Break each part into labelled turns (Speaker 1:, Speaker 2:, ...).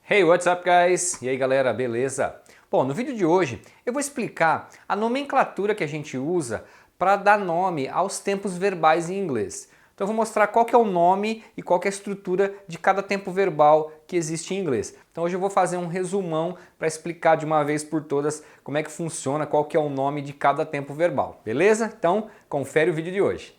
Speaker 1: Hey, what's up, guys? E aí, galera, beleza? Bom, no vídeo de hoje eu vou explicar a nomenclatura que a gente usa para dar nome aos tempos verbais em inglês. Então eu vou mostrar qual que é o nome e qual que é a estrutura de cada tempo verbal que existe em inglês. Então hoje eu vou fazer um resumão para explicar de uma vez por todas como é que funciona, qual que é o nome de cada tempo verbal, beleza? Então confere o vídeo de hoje.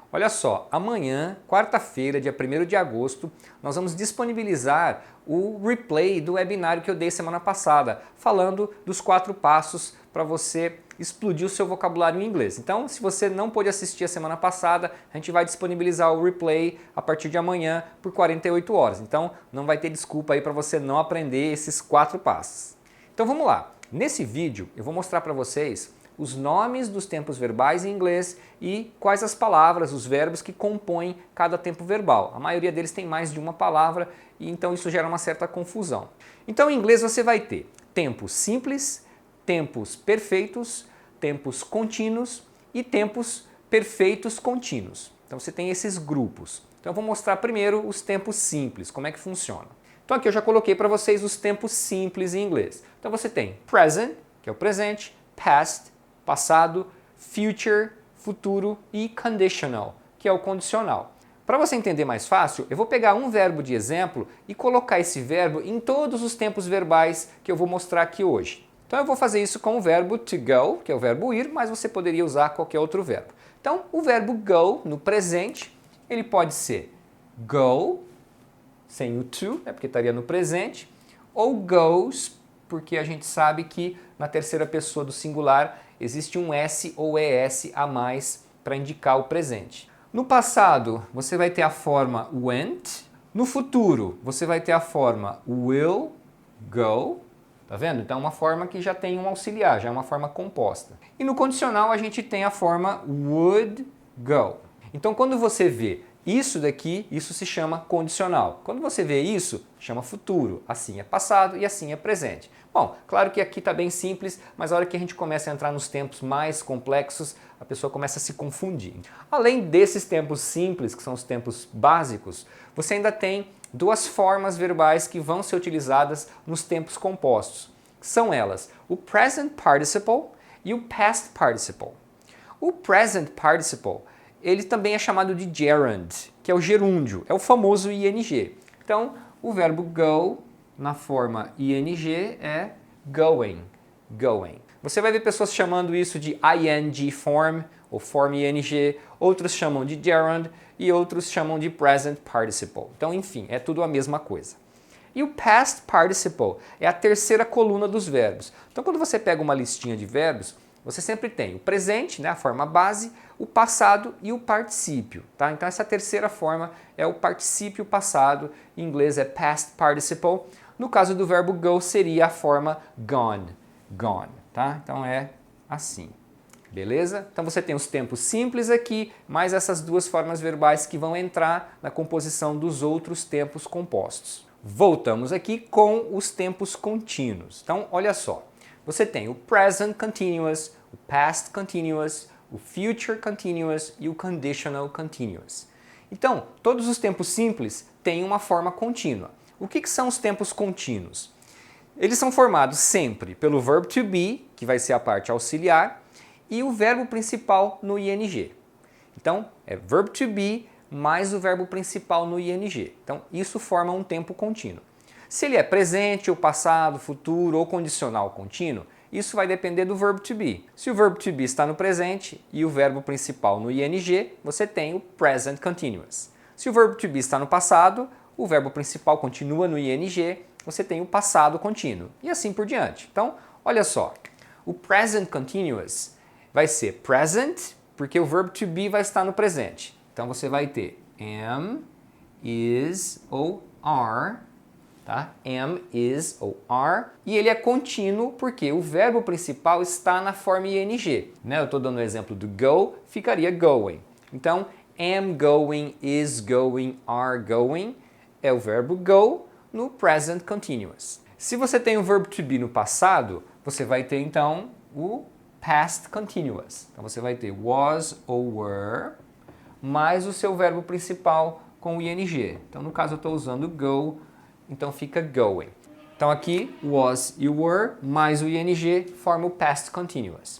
Speaker 1: Olha só, amanhã, quarta-feira, dia 1º de agosto, nós vamos disponibilizar o replay do webinário que eu dei semana passada, falando dos 4 passos para você explodir o seu vocabulário em inglês. Então, se você não pôde assistir a semana passada, a gente vai disponibilizar o replay a partir de amanhã por 48 horas. Então, não vai ter desculpa aí para você não aprender esses 4 passos. Então, vamos lá. Nesse vídeo, eu vou mostrar para vocês os nomes dos tempos verbais em inglês e quais as palavras, os verbos que compõem cada tempo verbal. A maioria deles tem mais de uma palavra e então isso gera uma certa confusão. Então em inglês você vai ter tempos simples, tempos perfeitos, tempos contínuos e tempos perfeitos contínuos. Então você tem esses grupos. Então eu vou mostrar primeiro os tempos simples, como é que funciona. Então aqui eu já coloquei para vocês os tempos simples em inglês. Então você tem present, que é o presente, past, passado, future, futuro e conditional, que é o condicional. Para você entender mais fácil, eu vou pegar um verbo de exemplo e colocar esse verbo em todos os tempos verbais que eu vou mostrar aqui hoje. Então eu vou fazer isso com o verbo to go, que é o verbo ir, mas você poderia usar qualquer outro verbo. Então o verbo go no presente, ele pode ser go, sem o to, porque estaria no presente, ou goes, porque a gente sabe que na terceira pessoa do singular existe um S ou ES a mais para indicar o presente. No passado, você vai ter a forma went. No futuro, você vai ter a forma will go. Tá vendo? Então é uma forma que já tem um auxiliar, já é uma forma composta. E no condicional a gente tem a forma would go. Então quando você vê isso daqui, isso se chama condicional. Quando você vê isso, chama futuro. Assim é passado e assim é presente. Bom, claro que aqui está bem simples, mas a hora que a gente começa a entrar nos tempos mais complexos, a pessoa começa a se confundir. Além desses tempos simples, que são os tempos básicos, você ainda tem duas formas verbais que vão ser utilizadas nos tempos compostos. São elas o present participle e o past participle. O present participle, ele também é chamado de gerund, que é o gerúndio, é o famoso ing. Então, o verbo go na forma ing é going, going. Você vai ver pessoas chamando isso de ing form ou form ing, outros chamam de gerund e outros chamam de present participle. Então, enfim, é tudo a mesma coisa. E o past participle é a terceira coluna dos verbos. Então, quando você pega uma listinha de verbos, você sempre tem o presente, né, a forma base, o passado e o particípio. Tá? Então essa terceira forma é o particípio passado, em inglês é past participle. No caso do verbo go seria a forma gone, gone. Tá? Então é assim. Beleza? Então você tem os tempos simples aqui, mais essas duas formas verbais que vão entrar na composição dos outros tempos compostos. Voltamos aqui com os tempos contínuos. Então olha só. Você tem o present continuous, o past continuous, o future continuous e o conditional continuous. Então, todos os tempos simples têm uma forma contínua. O que são os tempos contínuos? Eles são formados sempre pelo verbo to be, que vai ser a parte auxiliar, e o verbo principal no ing. Então, é verbo to be mais o verbo principal no ing. Então, isso forma um tempo contínuo. Se ele é presente, ou passado, futuro ou condicional contínuo, isso vai depender do verbo to be. Se o verbo to be está no presente e o verbo principal no ing, você tem o present continuous. Se o verbo to be está no passado, o verbo principal continua no ing, você tem o passado contínuo. E assim por diante. Então, olha só. O present continuous vai ser present, porque o verbo to be vai estar no presente. Então você vai ter am, is ou are. Tá? Am, is ou are, e ele é contínuo porque o verbo principal está na forma ing. Né? Eu estou dando o exemplo do go, ficaria going. Então, am going, is going, are going é o verbo go no present continuous. Se você tem o verbo to be no passado, você vai ter então o past continuous. Então você vai ter was ou were mais o seu verbo principal com o ing. Então no caso eu estou usando go, então fica going. Então aqui, was e were mais o ing forma o past continuous.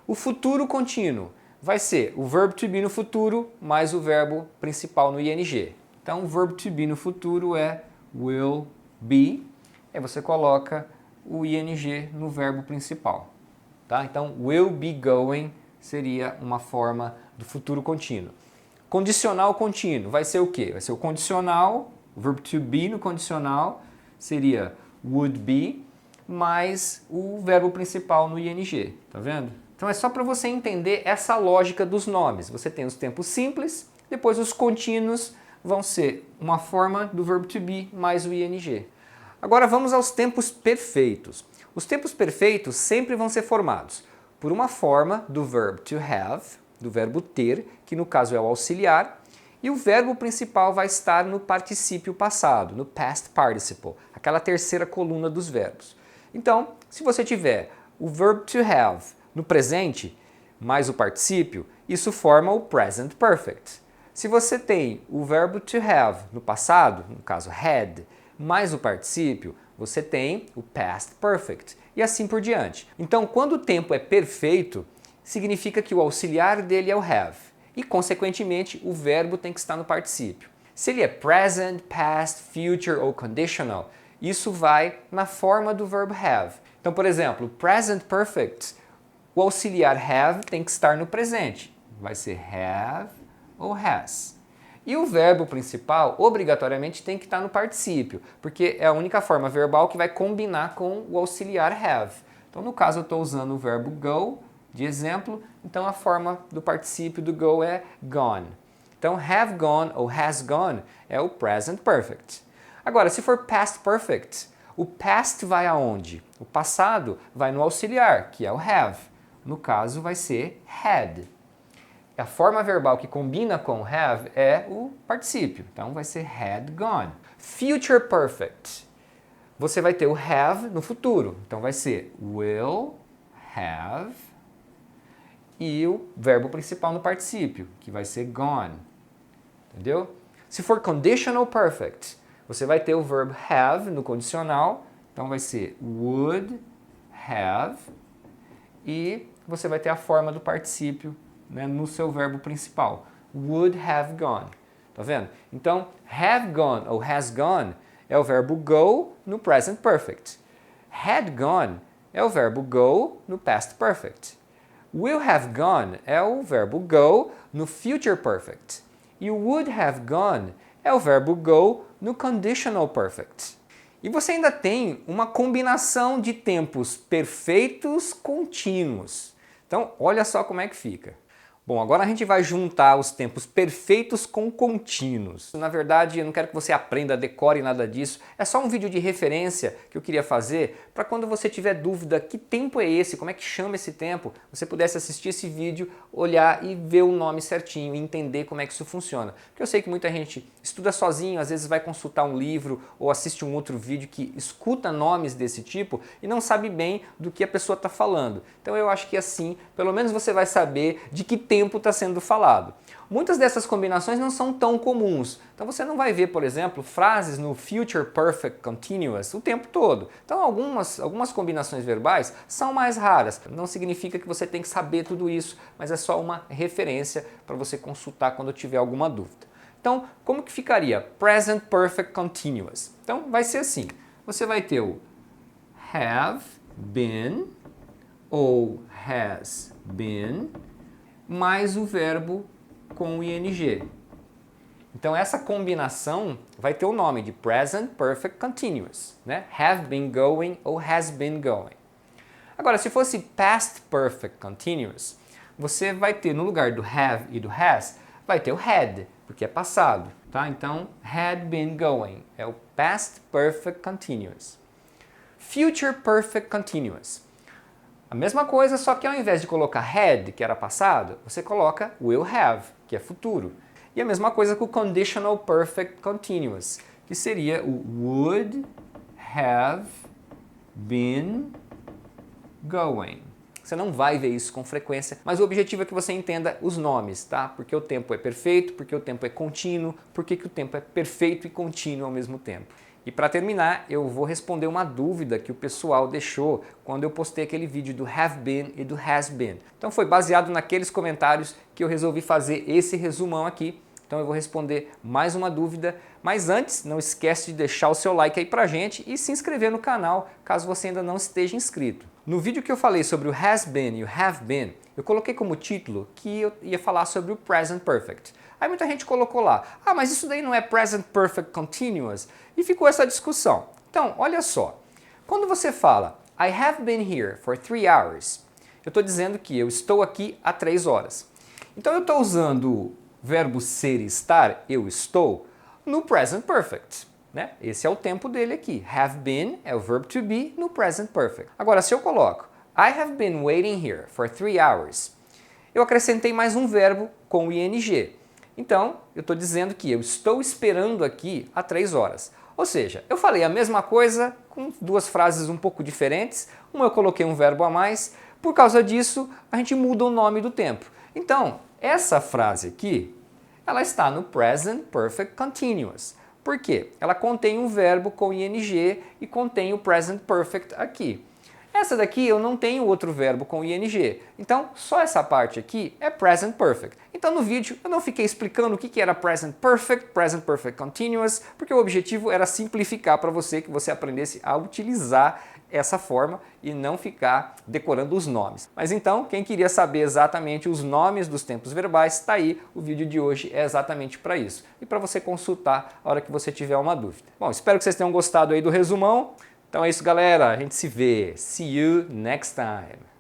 Speaker 1: O futuro contínuo vai ser o verbo to be no futuro mais o verbo principal no ing. Então o verbo to be no futuro é will be, aí você coloca o ing no verbo principal. Tá? Então will be going seria uma forma do futuro contínuo. Condicional contínuo vai ser o quê? Vai ser o condicional, o verbo to be no condicional seria would be, mais o verbo principal no ing, tá vendo? Então é só para você entender essa lógica dos nomes. Você tem os tempos simples, depois os contínuos vão ser uma forma do verbo to be mais o ing. Agora vamos aos tempos perfeitos. Os tempos perfeitos sempre vão ser formados por uma forma do verbo to have, do verbo ter, que no caso é o auxiliar, e o verbo principal vai estar no particípio passado, no past participle, aquela terceira coluna dos verbos. Então, se você tiver o verbo to have no presente, mais o particípio, isso forma o present perfect. Se você tem o verbo to have no passado, no caso had, mais o particípio, você tem o past perfect e assim por diante. Então, quando o tempo é perfeito, significa que o auxiliar dele é o have e, consequentemente, o verbo tem que estar no particípio. Se ele é present, past, future ou conditional, isso vai na forma do verbo have. Então, por exemplo, present perfect, o auxiliar have tem que estar no presente. Vai ser have ou has. E o verbo principal, obrigatoriamente, tem que estar no particípio, porque é a única forma verbal que vai combinar com o auxiliar have. Então, no caso, eu estou usando o verbo go de exemplo, então a forma do particípio do go é gone. Então, have gone ou has gone é o present perfect. Agora, se for past perfect, o past vai aonde? O passado vai no auxiliar, que é o have. No caso, vai ser had. A forma verbal que combina com have é o particípio. Então, vai ser had gone. Future perfect. Você vai ter o have no futuro. Então, vai ser will have e o verbo principal no particípio, que vai ser gone. Entendeu? Se for conditional perfect, você vai ter o verbo have no condicional. Então, vai ser would have e você vai ter a forma do particípio, né, no seu verbo principal. Would have gone. Tá vendo? Então, have gone ou has gone é o verbo go no present perfect. Had gone é o verbo go no past perfect. Will have gone é o verbo go no future perfect. E o would have gone é o verbo go no conditional perfect. E você ainda tem uma combinação de tempos perfeitos contínuos. Então, olha só como é que fica. Bom, agora a gente vai juntar os tempos perfeitos com contínuos. Na verdade, eu não quero que você aprenda, decore nada disso. É só um vídeo de referência que eu queria fazer para quando você tiver dúvida que tempo é esse, como é que chama esse tempo, você pudesse assistir esse vídeo, olhar e ver o nome certinho e entender como é que isso funciona. Porque eu sei que muita gente estuda sozinho, às vezes vai consultar um livro ou assiste um outro vídeo que escuta nomes desse tipo e não sabe bem do que a pessoa está falando. Então eu acho que assim, pelo menos você vai saber de que tempo está sendo falado. Muitas dessas combinações não são tão comuns. Então você não vai ver, por exemplo, frases no Future Perfect Continuous o tempo todo. Então algumas combinações verbais são mais raras. Não significa que você tem que saber tudo isso, mas é só uma referência para você consultar quando tiver alguma dúvida. Então, como que ficaria? Present Perfect Continuous. Então vai ser assim. Você vai ter o have been ou has been mais o verbo com o ing. Então essa combinação vai ter o nome de Present Perfect Continuous, né? Have been going ou has been going. Agora, se fosse Past Perfect Continuous, você vai ter no lugar do have e do has, vai ter o had, porque é passado, tá? Então, had been going é o Past Perfect Continuous. Future Perfect Continuous. A mesma coisa, só que ao invés de colocar had, que era passado, você coloca will have, que é futuro. E a mesma coisa com o Conditional Perfect Continuous, que seria o would have been going. Você não vai ver isso com frequência, mas o objetivo é que você entenda os nomes, tá? Porque o tempo é perfeito, porque o tempo é contínuo, porque que o tempo é perfeito e contínuo ao mesmo tempo. E para terminar, eu vou responder uma dúvida que o pessoal deixou quando eu postei aquele vídeo do have been e do has been. Então foi baseado naqueles comentários que eu resolvi fazer esse resumão aqui. Então eu vou responder mais uma dúvida, mas antes não esquece de deixar o seu like aí pra gente e se inscrever no canal caso você ainda não esteja inscrito. No vídeo que eu falei sobre o has been e o have been, eu coloquei como título que eu ia falar sobre o present perfect. Aí muita gente colocou lá, mas isso daí não é present perfect continuous? E ficou essa discussão. Então, olha só, quando você fala I have been here for 3 hours, eu estou dizendo que eu estou aqui há 3 horas. Então eu estou usando o verbo ser e estar, eu estou, no present perfect. Né? Esse é o tempo dele aqui. Have been é o verbo to be no present perfect. Agora, se eu coloco I have been waiting here for 3 hours, eu acrescentei mais um verbo com o ing. Então, eu estou dizendo que eu estou esperando aqui há 3 horas. Ou seja, eu falei a mesma coisa com 2 frases um pouco diferentes. Uma eu coloquei um verbo a mais. Por causa disso, a gente muda o nome do tempo. Então, essa frase aqui, ela está no present perfect continuous. Por quê? Ela contém um verbo com ing e contém o present perfect aqui. Essa daqui eu não tenho outro verbo com ing, então só essa parte aqui é present perfect. Então no vídeo eu não fiquei explicando o que era present perfect continuous, porque o objetivo era simplificar para você, que você aprendesse a utilizar essa forma e não ficar decorando os nomes. Mas então, quem queria saber exatamente os nomes dos tempos verbais, está aí, o vídeo de hoje é exatamente para isso. E para você consultar a hora que você tiver uma dúvida. Bom, espero que vocês tenham gostado aí do resumão. Então é isso, galera. A gente se vê. See you next time.